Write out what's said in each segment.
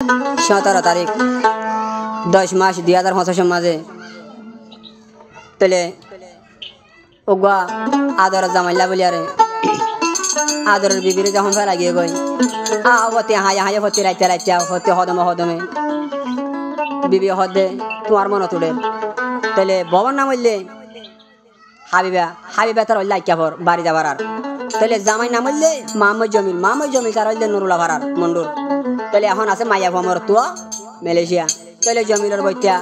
17 তারিখ 10 মাস 2025 মাঝে তেলে ওগা আদর জামাইলা বলিয়ারে আদরের বিবিরে যখন ফেলা গিয়ে গই হতে হায়া হায়া হতে রাইতে রাইতে হতে হদমে হদমে বিবি হদে তোমার মন তুলে তাহলে ভবন নাম হইলে হাবিবা হাবিবা তার হইলে আইকাপর বাড়ি যাবার আর তাহলে জামাই নাম হইলে মামই জমিল তার হইলে নুরুলা ভাড়ার মন্ডুর তাহলে এখন আছে মাইয়া ভমর তো মালয়েশিয়া তাহলে জমিলের বইটা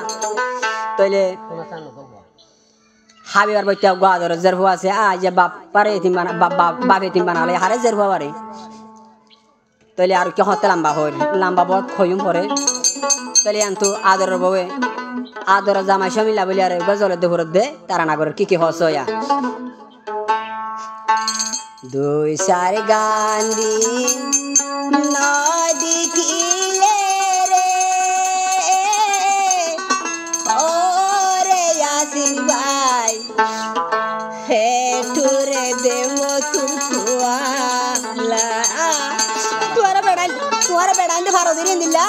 তাহলে হাবিবার বইটা গাদর জেরফু আছে যে বাপ পারে এতিম বানা বাপ এতিম বানালে হারে জেরফু পারে তাহলে আর কি হতে লাম্বা বড় খয়ুম পরে তাহলে আনতো আদরের বউয়ে আদর জামাই সমিলা বলি আর গজলের দুপুরের দে তারা নাগরের কি হস হইয়া দুই সার গান্ধী নদী কিলে রে ওরে ইয়াসিন ভাই হে টুরে দেবো তুরকুয়ালা তোমার বেড়াইতে ভালো দিন দিলা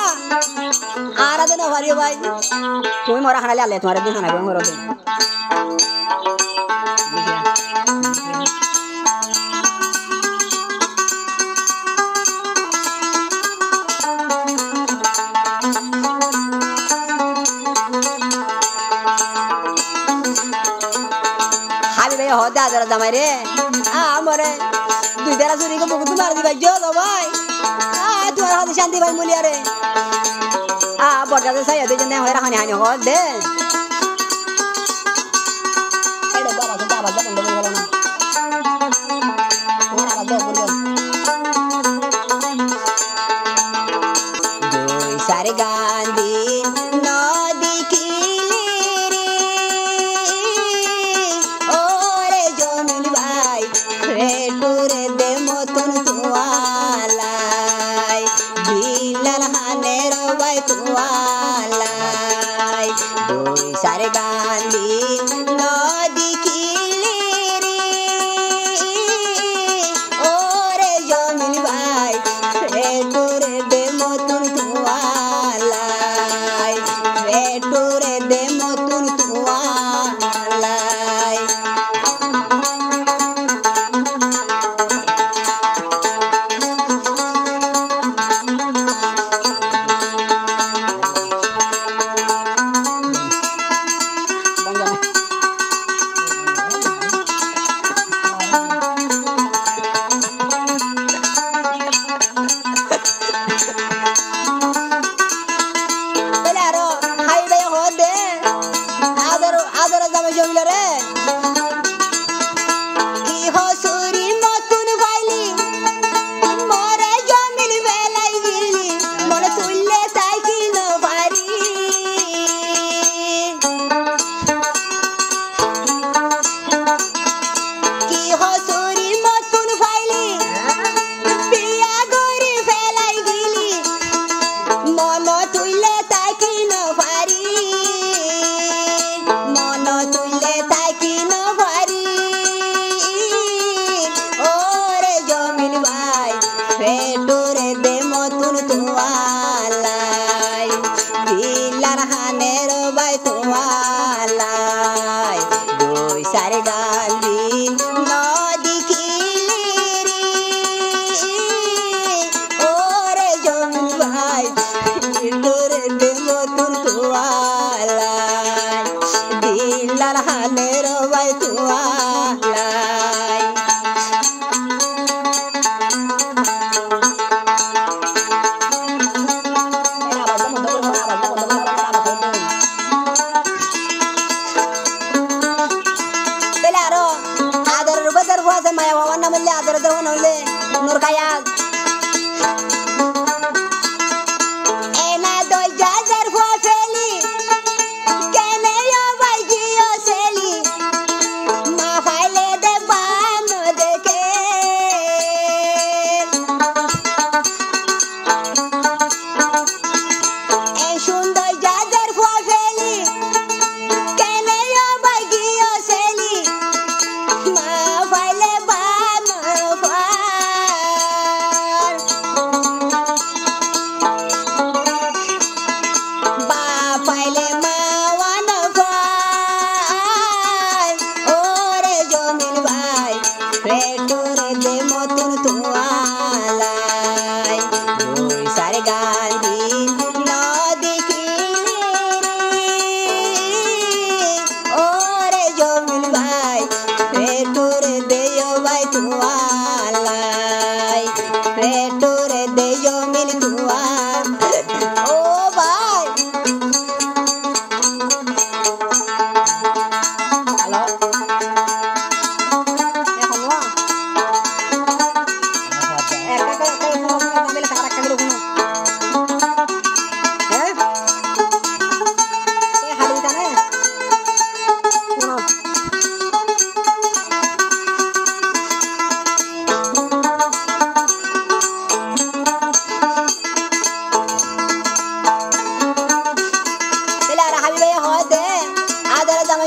আর আদে না ভারিও ভাই তুমি মরা খানালে আলে তোমার দিন খানাবে মরো দিন হতে আদর জামাই রে আমরে দুই বেলা চুরি করে বুকুত মার দিবাই জো ভাই তোমার হাতে শান্তি ভাই মুলিয়া রে বটগাছে সাইয়া দিয়ে জন্য হয় হানি হানি হল দে এটা বাবা তো আবার বন্ধ করে গেল না তোমার আবার দাও বলবো দুই সারে গান্ধী নদী কিলে রে ওরে জমিল ভাই রে টুরে দে মতন তোয়ালাই বিলাল হানের ভাই তোয়ালাই দুই সারে গান্ধী নদী কিলে রে ওরে জমিল ভাই রে টুরে দে মতন তোয়ালাই রে টুরে দে মতন তোয়ালাই গান্ধী নদী ওরে জমিন ভাই পেটুরে দেয় ভাই তুয়ালাই পেটুরে দে জমিন তুয়া ও ভাই হ্যালো এখন না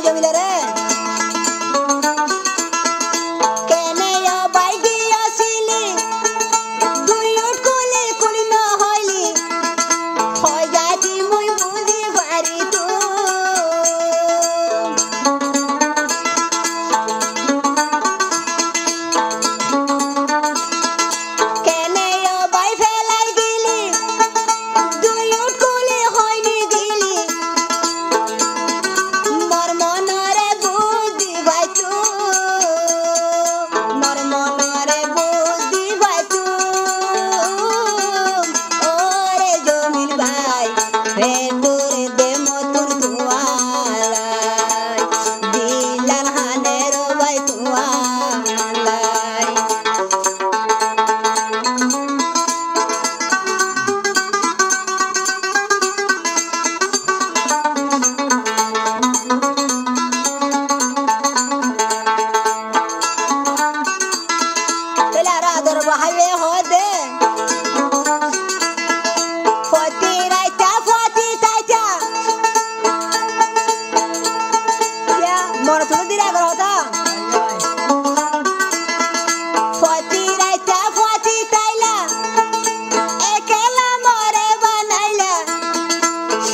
জমিলে রে কেনে বাই গিয়াছিলি দুই উটকুলি কুলি ন হইলি হয় যাতি মুই বুঝি পারি তো কেনে বাই ফেলাই গিলি দুই উটকুলি হয়নি গিলি মর মনরে বুদ্ধি ভাই তু মর মনরে বুদ্ধি ভাই তু ওরে জমিন ভাই পেটুরে দে মতুর তুয়ালাই দিলাল হানের ভাই তুয়ালাই হাইওয়ে হদে ফতি রাইতা ফতি তাইতা क्या মন তুলে দিরা করতা ফতি রাইতা ফতি তাইলা একলা মরে বানাইলা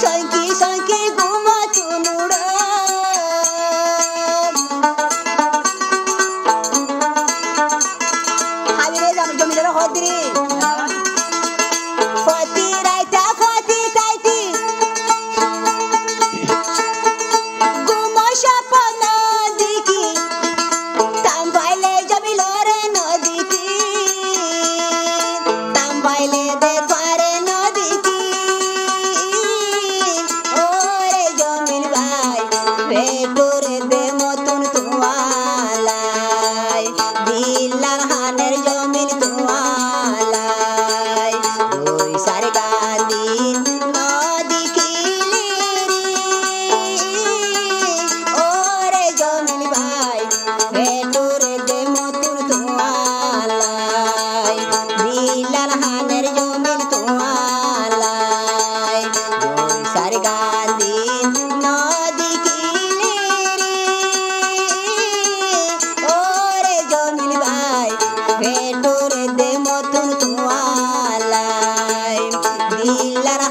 সঙ্কি সঙ্কি ঘুম তুনুড় জমিদার হদিরি ফতি রাইতা ফতি তাইতি গুম সপন দিকি তাম পাইলে জমিলরে নদীকি তাম পাইলে দেখবারে নদীকি ওরে জমিন ভাই পেটুরে দে মতুন তুয়ালাই দিলার হানের জমিন তুয়ালাই দুই সারে গান্ধী নদী কিলিরি ওরে জমিন ভাই পেটুরে দে মতুন তুয়ালাই দিলার হানের জমিন তুয়ালাই দুই সারে গান্ধী নদী কিলিরি ওরে জমিন ভাই পেটুরে দে মতুন তুয়ালাই দিলার